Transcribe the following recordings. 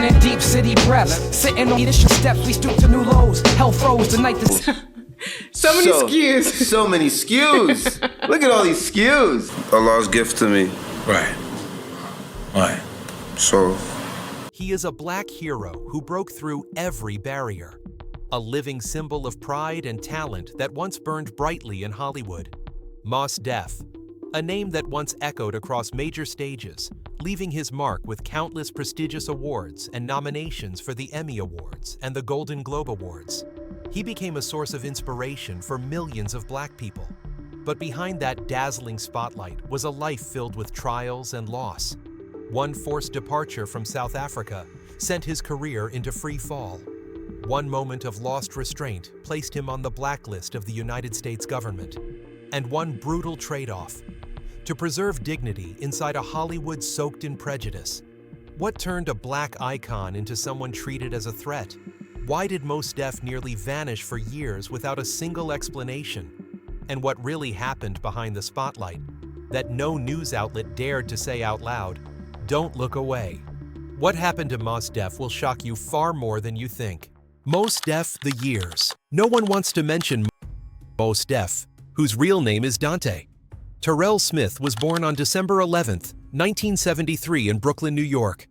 Living in deep city breaths, sitting on leadership steps, we stoop to new lows. Hell froze the night this. So many skews. So many skews. Look at all these skews. Allah's gift to me. Right. Right. So. He is a black hero who broke through every barrier. A living symbol of pride and talent that once burned brightly in Hollywood. Mos Def, a name that once echoed across major stages, leaving his mark with countless prestigious awards and nominations for the Emmy Awards and the Golden Globe Awards. He became a source of inspiration for millions of black people. But behind that dazzling spotlight was a life filled with trials and loss. One forced departure from South Africa sent his career into free fall. One moment of lost restraint placed him on the blacklist of the United States government. And one brutal trade-off: to preserve dignity inside a Hollywood soaked in prejudice. What turned a black icon into someone treated as a threat? Why did Mos Def nearly vanish for years without a single explanation? And what really happened behind the spotlight that no news outlet dared to say out loud? Don't look away. What happened to Mos Def will shock you far more than you think. Mos Def, the years. No one wants to mention Mos Def, whose real name is Dante. Terrell Smith was born on December 11, 1973 in Brooklyn, New York.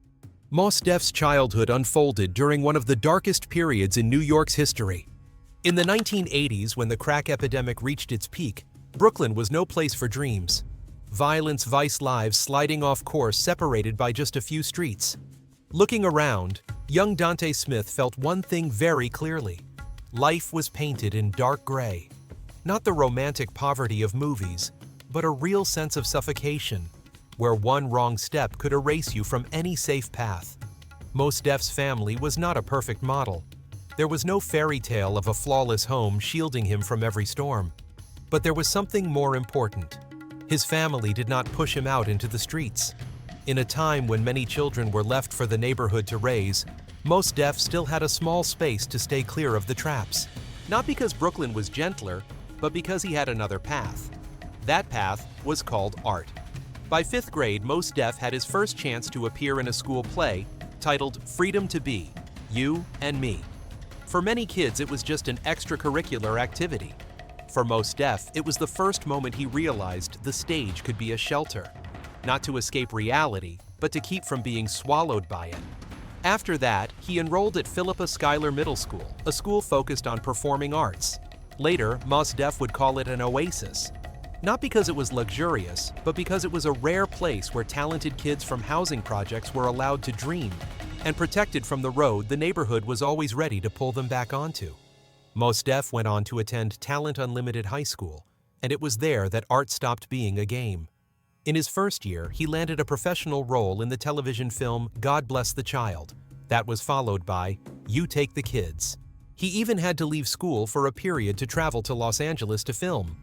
Mos Def's childhood unfolded during one of the darkest periods in New York's history. In the 1980s, when the crack epidemic reached its peak, Brooklyn was no place for dreams. Violence, vice lives sliding off course, separated by just a few streets. Looking around, young Dante Smith felt one thing very clearly. Life was painted in dark gray. Not the romantic poverty of movies, but a real sense of suffocation, where one wrong step could erase you from any safe path. Mos Def's family was not a perfect model. There was no fairy tale of a flawless home shielding him from every storm. But there was something more important. His family did not push him out into the streets. In a time when many children were left for the neighborhood to raise, Mos Def still had a small space to stay clear of the traps. Not because Brooklyn was gentler, but because he had another path. That path was called art. By 5th grade, Mos Def had his first chance to appear in a school play titled Freedom to Be, You and Me. For many kids, it was just an extracurricular activity. For Mos Def, it was the first moment he realized the stage could be a shelter, not to escape reality, but to keep from being swallowed by it. After that, he enrolled at Philippa Schuyler Middle School, a school focused on performing arts. Later, Mos Def would call it an oasis. Not because it was luxurious, but because it was a rare place where talented kids from housing projects were allowed to dream, and protected from the road the neighborhood was always ready to pull them back onto. Mos Def went on to attend Talent Unlimited High School, and it was there that art stopped being a game. In his first year, he landed a professional role in the television film God Bless the Child. That was followed by You Take the Kids. He even had to leave school for a period to travel to Los Angeles to film.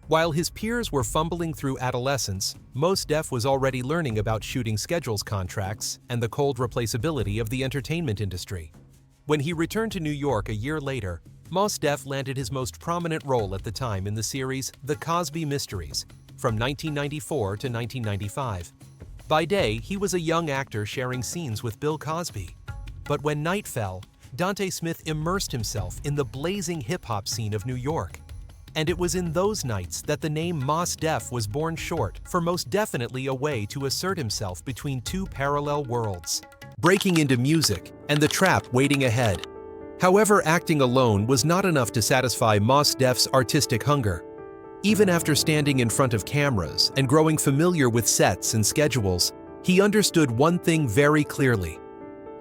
While his peers were fumbling through adolescence, Mos Def was already learning about shooting schedules contracts and the cold replaceability of the entertainment industry. When he returned to New York a year later, Mos Def landed his most prominent role at the time in the series The Cosby Mysteries, from 1994 to 1995. By day, he was a young actor sharing scenes with Bill Cosby. But when night fell, Dante Smith immersed himself in the blazing hip-hop scene of New York. And it was in those nights that the name Mos Def was born short for most definitely a way to assert himself between two parallel worlds, breaking into music and the trap waiting ahead. However, acting alone was not enough to satisfy Mos Def's artistic hunger. Even after standing in front of cameras and growing familiar with sets and schedules, he understood one thing very clearly.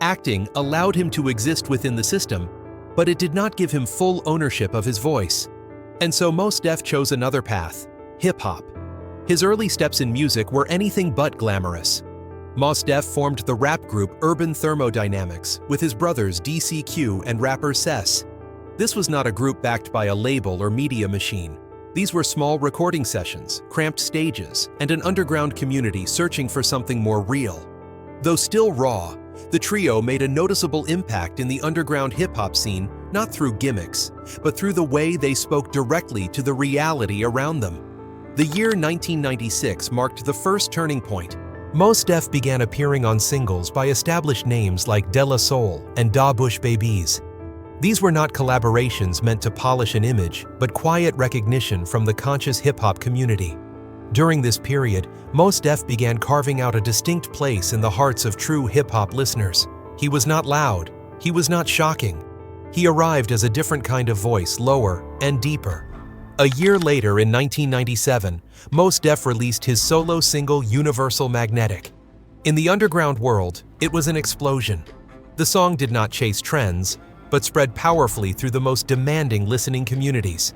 Acting allowed him to exist within the system, but it did not give him full ownership of his voice. And so Mos Def chose another path, hip-hop. His early steps in music were anything but glamorous. Mos Def formed the rap group Urban Thermodynamics with his brothers DCQ and rapper Cess. This was not a group backed by a label or media machine. These were small recording sessions, cramped stages, and an underground community searching for something more real. Though still raw, the trio made a noticeable impact in the underground hip-hop scene, not through gimmicks, but through the way they spoke directly to the reality around them. The year 1996 marked the first turning point. Mos Def began appearing on singles by established names like De La Soul and Da Bush Babies. These were not collaborations meant to polish an image, but quiet recognition from the conscious hip-hop community. During this period, Mos Def began carving out a distinct place in the hearts of true hip-hop listeners. He was not loud, he was not shocking. He arrived as a different kind of voice, lower and deeper. A year later, in 1997, Mos Def released his solo single Universal Magnetic. In the underground world, it was an explosion. The song did not chase trends, but spread powerfully through the most demanding listening communities.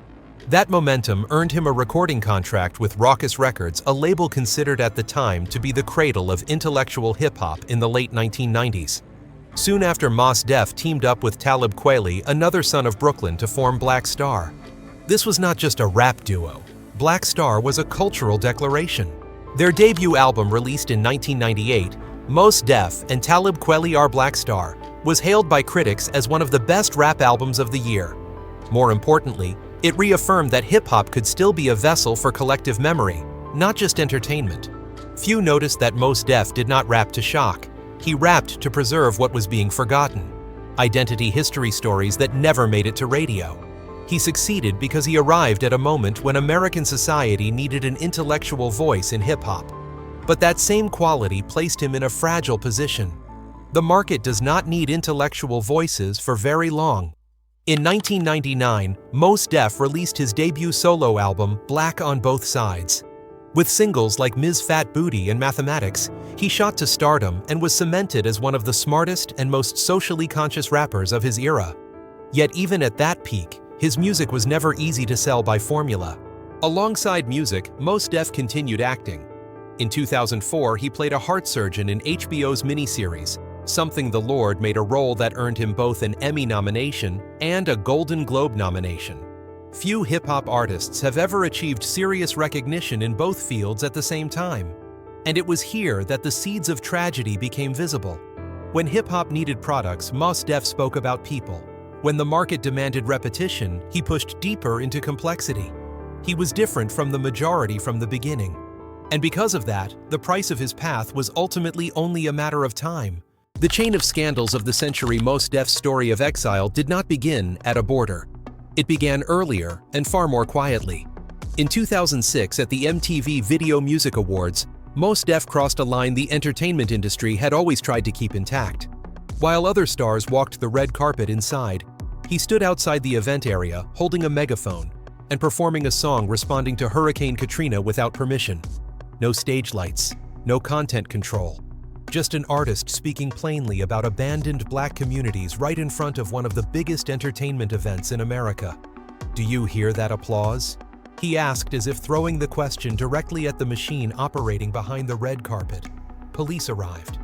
That momentum earned him a recording contract with Rawkus Records, a label considered at the time to be the cradle of intellectual hip-hop in the late 1990s. Soon after, Mos Def teamed up with Talib Kweli, another son of Brooklyn, to form Black Star. This was not just a rap duo. Black Star was a cultural declaration. Their debut album, released in 1998, Mos Def and Talib Kweli Are Black Star, was hailed by critics as one of the best rap albums of the year. More importantly, it reaffirmed that hip-hop could still be a vessel for collective memory, not just entertainment. Few noticed that Mos Def did not rap to shock. He rapped to preserve what was being forgotten. Identity history stories that never made it to radio. He succeeded because he arrived at a moment when American society needed an intellectual voice in hip-hop. But that same quality placed him in a fragile position. The market does not need intellectual voices for very long. In 1999, Mos Def released his debut solo album, Black on Both Sides. With singles like Ms. Fat Booty and Mathematics, he shot to stardom and was cemented as one of the smartest and most socially conscious rappers of his era. Yet even at that peak, his music was never easy to sell by formula. Alongside music, Mos Def continued acting. In 2004, he played a heart surgeon in HBO's miniseries, Something the Lord, made a role that earned him both an Emmy nomination and a Golden Globe nomination. Few hip-hop artists have ever achieved serious recognition in both fields at the same time. And it was here that the seeds of tragedy became visible. When hip-hop needed products, Mos Def spoke about people. When the market demanded repetition, he pushed deeper into complexity. He was different from the majority from the beginning. And because of that, the price of his path was ultimately only a matter of time. The chain of scandals of the century, Mos Def's story of exile, did not begin at a border. It began earlier and far more quietly. In 2006, at the MTV Video Music Awards, Mos Def crossed a line the entertainment industry had always tried to keep intact. While other stars walked the red carpet inside, he stood outside the event area holding a megaphone and performing a song responding to Hurricane Katrina without permission. No stage lights, no content control. Just an artist speaking plainly about abandoned black communities right in front of one of the biggest entertainment events in America. "Do you hear that applause?" he asked, as if throwing the question directly at the machine operating behind the red carpet. Police arrived.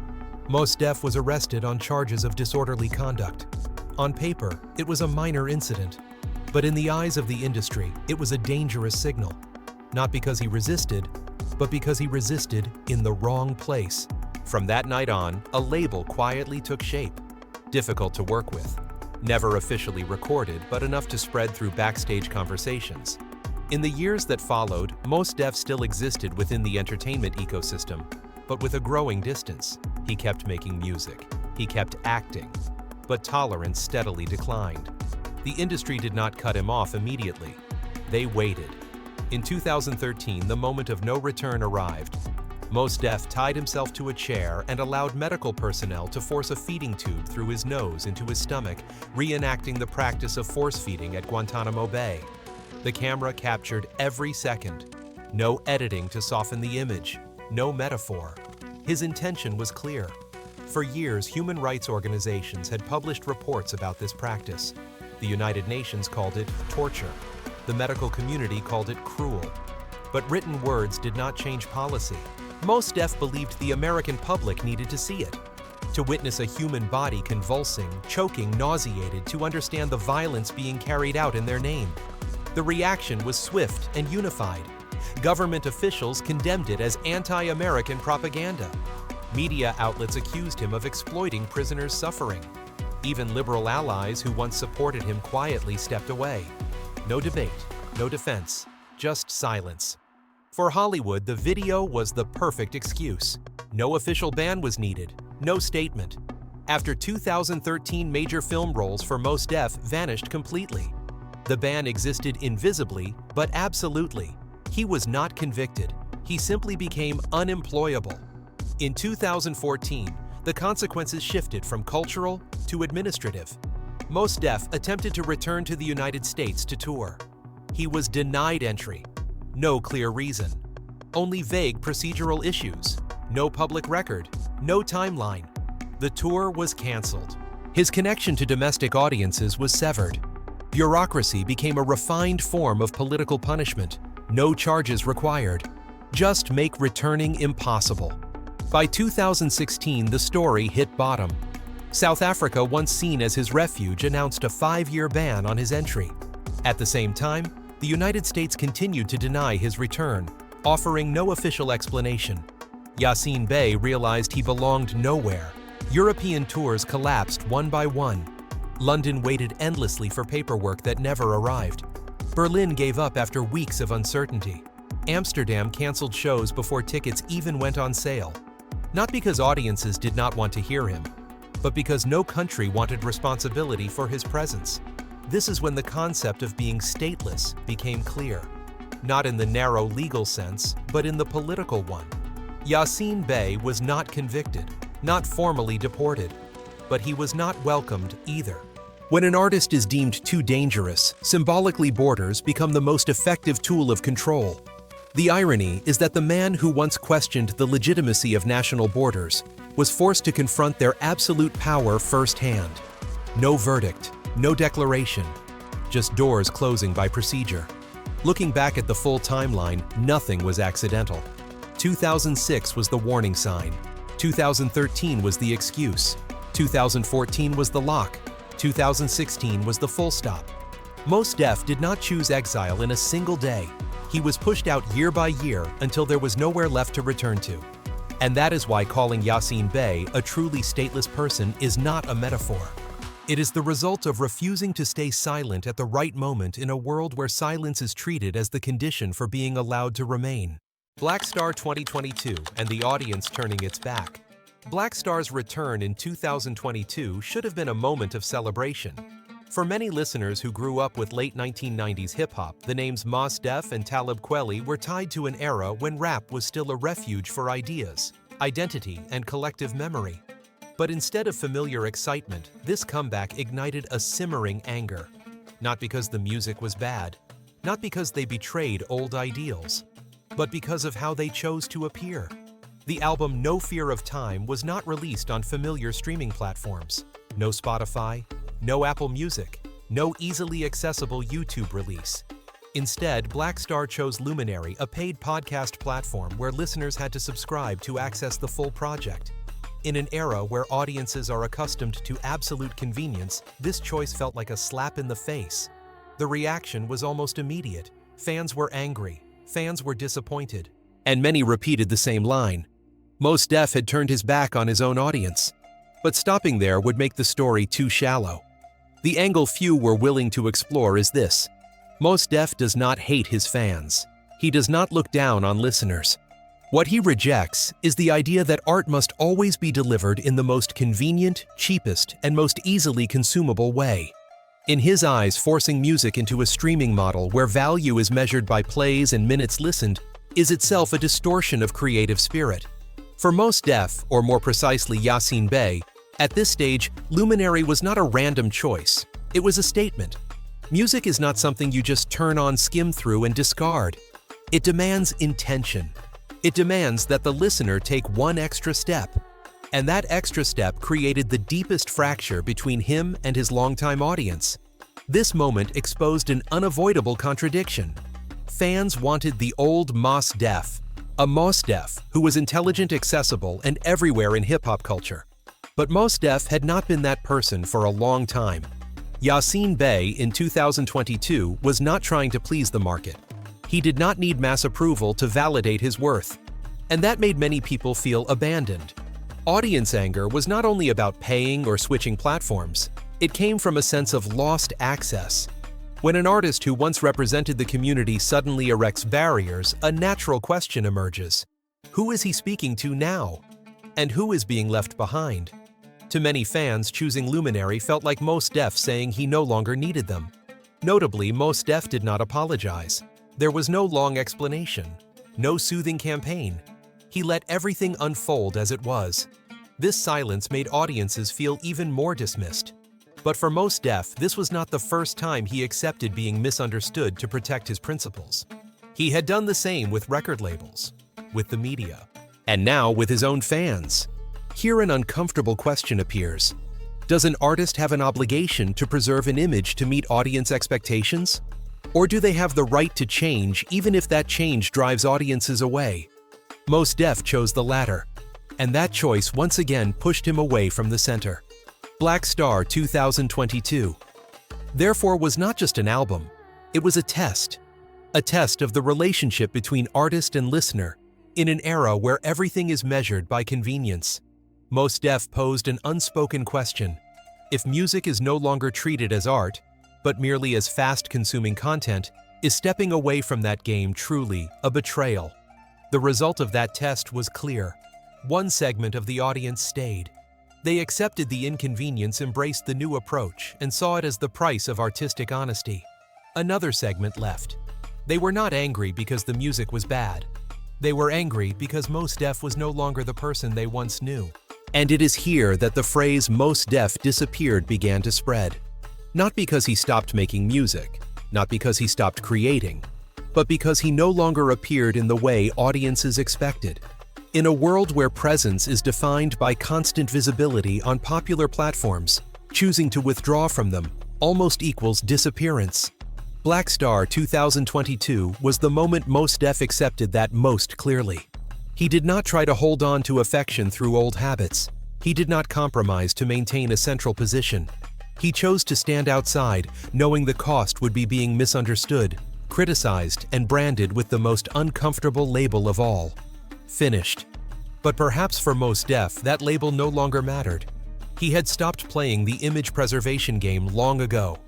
Mos Def was arrested on charges of disorderly conduct. On paper, it was a minor incident, but in the eyes of the industry, it was a dangerous signal. Not because he resisted, but because he resisted in the wrong place. From that night on, a label quietly took shape. Difficult to work with. Never officially recorded, but enough to spread through backstage conversations. In the years that followed, Mos Def still existed within the entertainment ecosystem, but with a growing distance. He kept making music. He kept acting. But tolerance steadily declined. The industry did not cut him off immediately. They waited. In 2013, the moment of no return arrived. Mos Def tied himself to a chair and allowed medical personnel to force a feeding tube through his nose into his stomach, reenacting the practice of force feeding at Guantanamo Bay. The camera captured every second. No editing to soften the image. No metaphor. His intention was clear. For years, human rights organizations had published reports about this practice. The United Nations called it torture. The medical community called it cruel. But written words did not change policy. Mos Def believed the American public needed to see it. To witness a human body convulsing, choking, nauseated, to understand the violence being carried out in their name. The reaction was swift and unified. Government officials condemned it as anti-American propaganda. Media outlets accused him of exploiting prisoners' suffering. Even liberal allies who once supported him quietly stepped away. No debate, no defense, just silence. For Hollywood, the video was the perfect excuse. No official ban was needed, no statement. After 2013, major film roles for Mos Def vanished completely. The ban existed invisibly, but absolutely. He was not convicted. He simply became unemployable. In 2014, the consequences shifted from cultural to administrative. Mos Def attempted to return to the United States to tour. He was denied entry. No clear reason. Only vague procedural issues. No public record. No timeline. The tour was canceled. His connection to domestic audiences was severed. Bureaucracy became a refined form of political punishment. No charges required. Just make returning impossible. By 2016, the story hit bottom. South Africa, once seen as his refuge, announced a 5-year ban on his entry. At the same time, the United States continued to deny his return, offering no official explanation. Yasin Bey realized he belonged nowhere. European tours collapsed one by one. London waited endlessly for paperwork that never arrived. Berlin gave up after weeks of uncertainty. Amsterdam canceled shows before tickets even went on sale. Not because audiences did not want to hear him, but because no country wanted responsibility for his presence. This is when the concept of being stateless became clear. Not in the narrow legal sense, but in the political one. Yasin Bey was not convicted, not formally deported, but he was not welcomed either. When an artist is deemed too dangerous, symbolically borders become the most effective tool of control. The irony is that the man who once questioned the legitimacy of national borders was forced to confront their absolute power firsthand. No verdict, no declaration, just doors closing by procedure. Looking back at the full timeline, nothing was accidental. 2006 was the warning sign. 2013 was the excuse. 2014 was the lock. 2016 was the full stop. Mos Def did not choose exile in a single day. He was pushed out year by year until there was nowhere left to return to. And that is why calling Yasin Bey a truly stateless person is not a metaphor. It is the result of refusing to stay silent at the right moment in a world where silence is treated as the condition for being allowed to remain. Black Star 2022 and the audience turning its back. Black Star's return in 2022 should have been a moment of celebration. For many listeners who grew up with late 1990s hip-hop, the names Mos Def and Talib Kweli were tied to an era when rap was still a refuge for ideas, identity, and collective memory. But instead of familiar excitement, this comeback ignited a simmering anger. Not because the music was bad, not because they betrayed old ideals, but because of how they chose to appear. The album No Fear of Time was not released on familiar streaming platforms. No Spotify, no Apple Music, no easily accessible YouTube release. Instead, Black Star chose Luminary, a paid podcast platform where listeners had to subscribe to access the full project. In an era where audiences are accustomed to absolute convenience, this choice felt like a slap in the face. The reaction was almost immediate. Fans were angry, fans were disappointed, and many repeated the same line. Mos Def had turned his back on his own audience. But stopping there would make the story too shallow. The angle few were willing to explore is this. Mos Def does not hate his fans. He does not look down on listeners. What he rejects is the idea that art must always be delivered in the most convenient, cheapest, and most easily consumable way. In his eyes, forcing music into a streaming model where value is measured by plays and minutes listened is itself a distortion of creative spirit. For Mos Def, or more precisely Yasin Bey, at this stage, Luminary was not a random choice. It was a statement. Music is not something you just turn on, skim through, and discard. It demands intention. It demands that the listener take one extra step. And that extra step created the deepest fracture between him and his longtime audience. This moment exposed an unavoidable contradiction. Fans wanted the old Mos Def, a Mos Def who was intelligent, accessible, and everywhere in hip-hop culture. But Mos Def had not been that person for a long time. Yasin Bey in 2022 was not trying to please the market. He did not need mass approval to validate his worth. And that made many people feel abandoned. Audience anger was not only about paying or switching platforms. It came from a sense of lost access. When an artist who once represented the community suddenly erects barriers, a natural question emerges. Who is he speaking to now? And who is being left behind? To many fans, choosing Luminary felt like Mos Def saying he no longer needed them. Notably, Mos Def did not apologize. There was no long explanation, no soothing campaign. He let everything unfold as it was. This silence made audiences feel even more dismissed. But for Mos Def, this was not the first time he accepted being misunderstood to protect his principles. He had done the same with record labels, with the media, and now with his own fans. Here an uncomfortable question appears. Does an artist have an obligation to preserve an image to meet audience expectations? Or do they have the right to change even if that change drives audiences away? Mos Def chose the latter, and that choice once again pushed him away from the center. Black Star 2022, therefore, was not just an album, it was a test of the relationship between artist and listener in an era where everything is measured by convenience. Mos Def posed an unspoken question. If music is no longer treated as art, but merely as fast-consuming content, is stepping away from that game truly a betrayal? The result of that test was clear. One segment of the audience stayed. They accepted the inconvenience, embraced the new approach, and saw it as the price of artistic honesty. Another segment left. They were not angry because the music was bad. They were angry because Mos Def was no longer the person they once knew. And it is here that the phrase Mos Def disappeared began to spread. Not because he stopped making music, not because he stopped creating, but because he no longer appeared in the way audiences expected. In a world where presence is defined by constant visibility on popular platforms, choosing to withdraw from them almost equals disappearance. Black Star 2022 was the moment Mos Def accepted that most clearly. He did not try to hold on to affection through old habits. He did not compromise to maintain a central position. He chose to stand outside, knowing the cost would be being misunderstood, criticized, and branded with the most uncomfortable label of all: finished. But perhaps for Mos Def, that label no longer mattered. He had stopped playing the image preservation game long ago.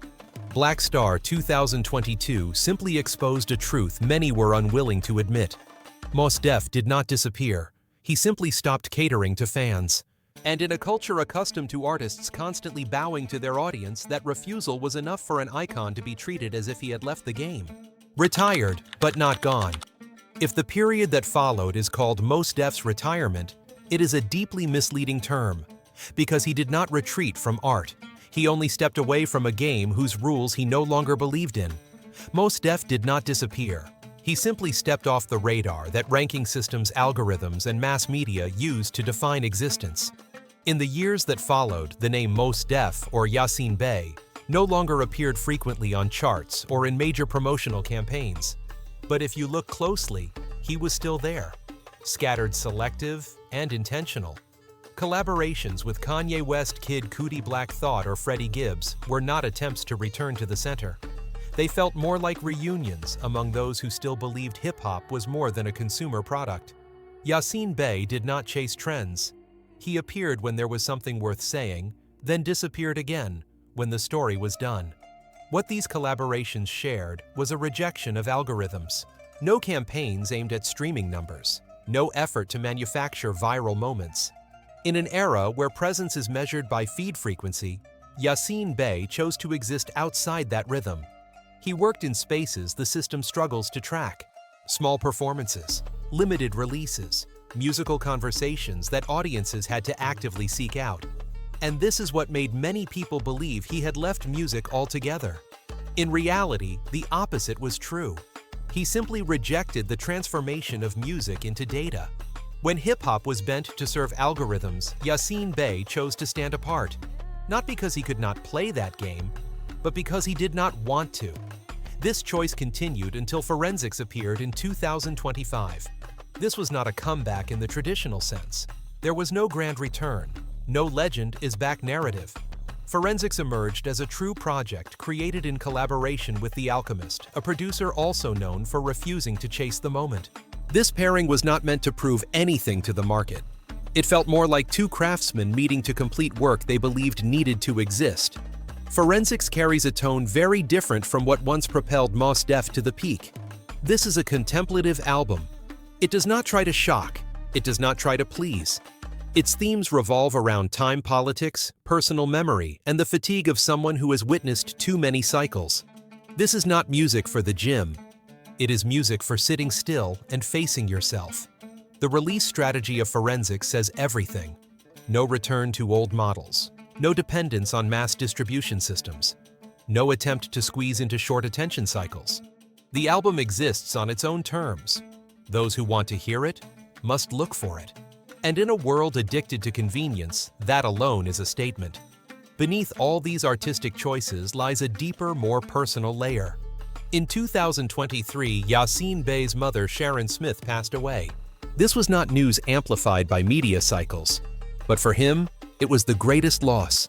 Black Star 2022 simply exposed a truth many were unwilling to admit. Mos Def did not disappear. He simply stopped catering to fans. And in a culture accustomed to artists constantly bowing to their audience, that refusal was enough for an icon to be treated as if he had left the game. Retired, but not gone. If the period that followed is called Mos Def's retirement, it is a deeply misleading term, because he did not retreat from art. He only stepped away from a game whose rules he no longer believed in. Mos Def did not disappear. He simply stepped off the radar that ranking systems, algorithms, and mass media used to define existence. In the years that followed, the name Mos Def or Yasin Bey no longer appeared frequently on charts or in major promotional campaigns. But if you look closely, he was still there, scattered, selective, and intentional. Collaborations with Kanye West, Kid Cudi, Black Thought, or Freddie Gibbs were not attempts to return to the center. They felt more like reunions among those who still believed hip-hop was more than a consumer product. Yasin Bey did not chase trends. He appeared when there was something worth saying, then disappeared again when the story was done. What these collaborations shared was a rejection of algorithms. No campaigns aimed at streaming numbers. No effort to manufacture viral moments. In an era where presence is measured by feed frequency, Yasin Bey chose to exist outside that rhythm. He worked in spaces the system struggles to track. Small performances, limited releases, musical conversations that audiences had to actively seek out. And this is what made many people believe he had left music altogether. In reality, the opposite was true. He simply rejected the transformation of music into data. When hip-hop was bent to serve algorithms, Yasin Bey chose to stand apart. Not because he could not play that game, but because he did not want to. This choice continued until forensics appeared in 2025. This was not a comeback in the traditional sense. There was no grand return, no legend is back narrative. Forensics emerged as a true project created in collaboration with The Alchemist, a producer also known for refusing to chase the moment. This pairing was not meant to prove anything to the market. It felt more like two craftsmen meeting to complete work they believed needed to exist. Forensics carries a tone very different from what once propelled Mos Def to the peak. This is a contemplative album. It does not try to shock. It does not try to please. Its themes revolve around time politics, personal memory, and the fatigue of someone who has witnessed too many cycles. This is not music for the gym. It is music for sitting still and facing yourself. The release strategy of Forensics says everything. No return to old models. No dependence on mass distribution systems. No attempt to squeeze into short attention cycles. The album exists on its own terms. Those who want to hear it must look for it. And in a world addicted to convenience, that alone is a statement. Beneath all these artistic choices lies a deeper, more personal layer. In 2023, Yasin Bey's mother, Sharon Smith, passed away. This was not news amplified by media cycles, but for him, it was the greatest loss.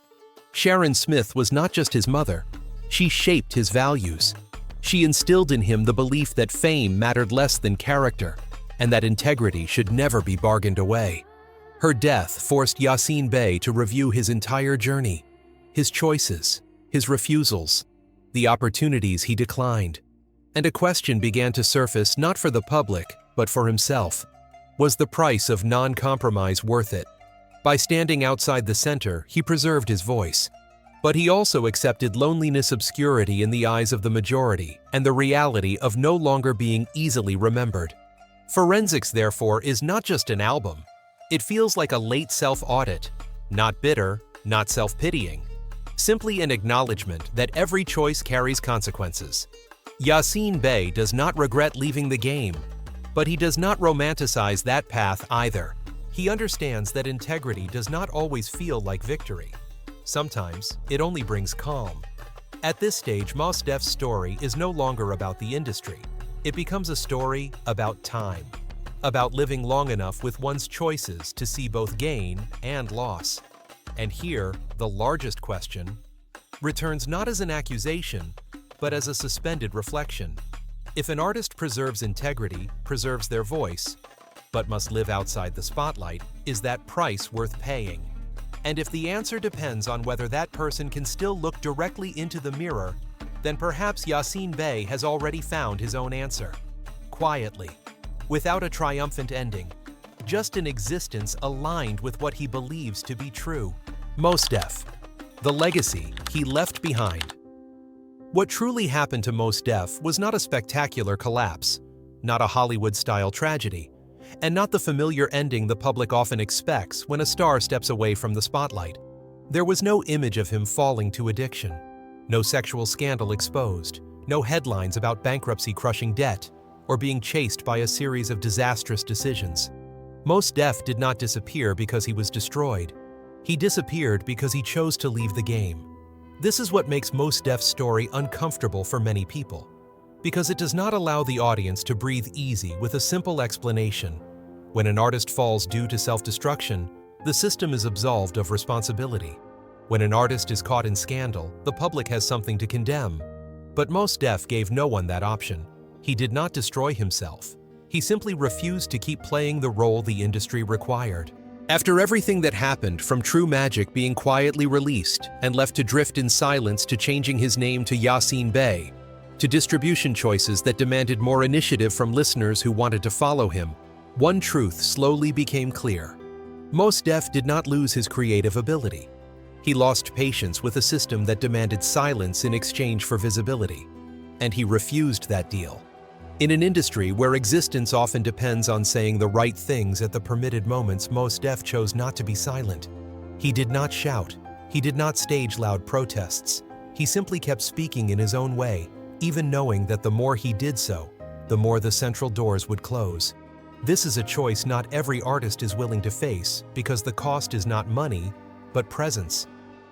Sharon Smith was not just his mother, she shaped his values. She instilled in him the belief that fame mattered less than character, and that integrity should never be bargained away. Her death forced Yasin Bey to review his entire journey, his choices, his refusals, the opportunities he declined. And a question began to surface not for the public, but for himself. Was the price of non-compromise worth it? By standing outside the center, he preserved his voice. But he also accepted loneliness, obscurity in the eyes of the majority, and the reality of no longer being easily remembered. Forensics, therefore, is not just an album. It feels like a late self-audit, not bitter, not self-pitying, simply an acknowledgement that every choice carries consequences. Yasin Bey does not regret leaving the game, but he does not romanticize that path either. He understands that integrity does not always feel like victory. Sometimes, it only brings calm. At this stage, Mos Def's story is no longer about the industry. It becomes a story about time, about living long enough with one's choices to see both gain and loss. And here, the largest question returns not as an accusation, but as a suspended reflection. If an artist preserves integrity, preserves their voice, but must live outside the spotlight, is that price worth paying? And if the answer depends on whether that person can still look directly into the mirror, then perhaps Yasin Bey has already found his own answer. Quietly, without a triumphant ending, just an existence aligned with what he believes to be true. Mos Def, the legacy he left behind. What truly happened to Mos Def was not a spectacular collapse, not a Hollywood-style tragedy, and not the familiar ending the public often expects when a star steps away from the spotlight. There was no image of him falling to addiction, no sexual scandal exposed, no headlines about bankruptcy crushing debt, or being chased by a series of disastrous decisions. Mos Def did not disappear because he was destroyed. He disappeared because he chose to leave the game. This is what makes Mos Def's story uncomfortable for many people, because it does not allow the audience to breathe easy with a simple explanation. When an artist falls due to self-destruction, the system is absolved of responsibility. When an artist is caught in scandal, the public has something to condemn. But Mos Def gave no one that option. He did not destroy himself. He simply refused to keep playing the role the industry required. After everything that happened, from True Magic being quietly released and left to drift in silence to changing his name to Yasin Bey, to distribution choices that demanded more initiative from listeners who wanted to follow him, one truth slowly became clear. Mos Def did not lose his creative ability. He lost patience with a system that demanded silence in exchange for visibility, and he refused that deal. In an industry where existence often depends on saying the right things at the permitted moments, Mos Def chose not to be silent. He did not shout. He did not stage loud protests. He simply kept speaking in his own way, even knowing that the more he did so, the more the central doors would close. This is a choice not every artist is willing to face, because the cost is not money, but presence.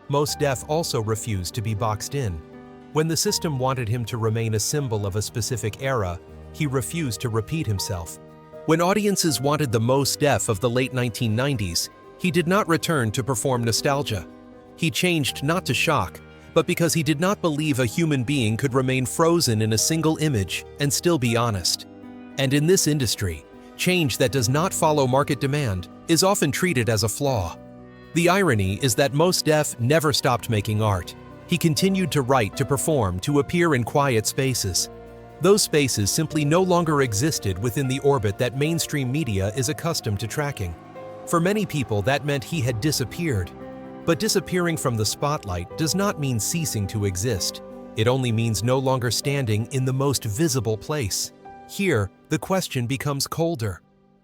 Mos Def also refused to be boxed in. When the system wanted him to remain a symbol of a specific era, he refused to repeat himself. When audiences wanted the Mos Def of the late 1990s, he did not return to perform nostalgia. He changed not to shock, but because he did not believe a human being could remain frozen in a single image and still be honest. And in this industry, change that does not follow market demand is often treated as a flaw. The irony is that Mos Def never stopped making art. He continued to write, to perform, to appear in quiet spaces. Those spaces simply no longer existed within the orbit that mainstream media is accustomed to tracking. For many people, that meant he had disappeared. But disappearing from the spotlight does not mean ceasing to exist. It only means no longer standing in the most visible place. Here, the question becomes colder.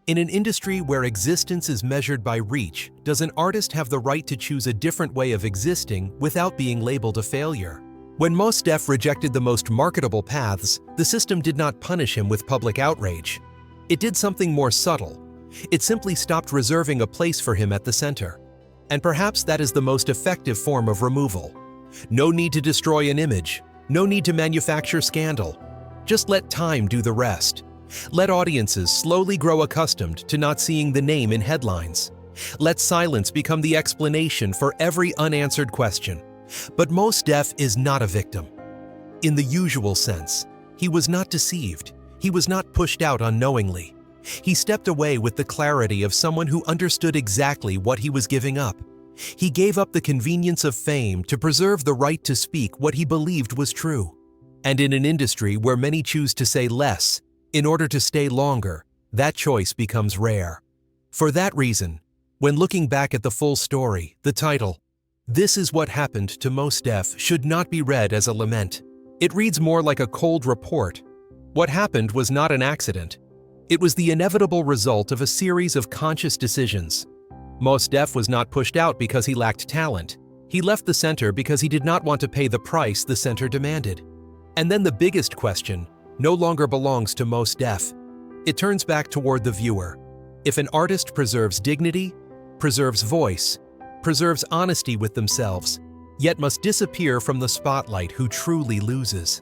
In an industry where existence is measured by reach, does an artist have the right to choose a different way of existing without being labeled a failure? When Mos Def rejected the most marketable paths, the system did not punish him with public outrage. It did something more subtle. It simply stopped reserving a place for him at the center. And perhaps that is the most effective form of removal. No need to destroy an image. No need to manufacture scandal. Just let time do the rest. Let audiences slowly grow accustomed to not seeing the name in headlines. Let silence become the explanation for every unanswered question. But Mos Def is not a victim. In the usual sense, he was not deceived. He was not pushed out unknowingly. He stepped away with the clarity of someone who understood exactly what he was giving up. He gave up the convenience of fame to preserve the right to speak what he believed was true. And in an industry where many choose to say less in order to stay longer, that choice becomes rare. For that reason, when looking back at the full story, the title, "This is what happened to Mos Def," should not be read as a lament. It reads more like a cold report. What happened was not an accident. It was the inevitable result of a series of conscious decisions. Mos Def was not pushed out because he lacked talent. He left the center because he did not want to pay the price the center demanded. And then the biggest question no longer belongs to Mos Def. It turns back toward the viewer. If an artist preserves dignity, preserves voice, preserves honesty with themselves, yet must disappear from the spotlight, who truly loses?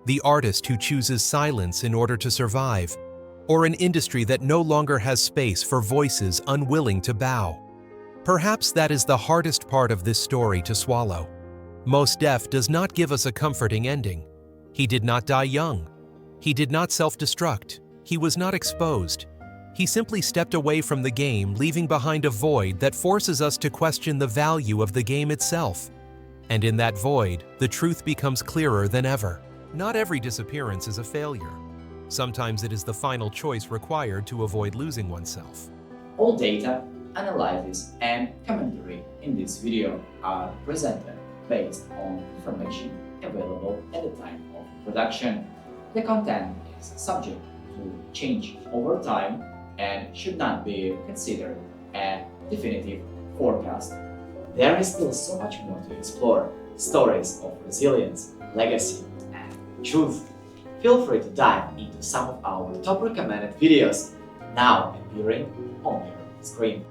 The artist who chooses silence in order to survive, or an industry that no longer has space for voices unwilling to bow? Perhaps that is the hardest part of this story to swallow. Mos Def does not give us a comforting ending. He did not die young. He did not self-destruct. He was not exposed. He simply stepped away from the game, leaving behind a void that forces us to question the value of the game itself. And in that void, the truth becomes clearer than ever. Not every disappearance is a failure. Sometimes it is the final choice required to avoid losing oneself. All data, analysis, and commentary in this video are presented based on information available at the time of production. The content is subject to change over time and should not be considered a definitive forecast. There is still so much more to explore: stories of resilience, legacy, and truth. Feel free to dive into some of our top recommended videos now appearing on your screen.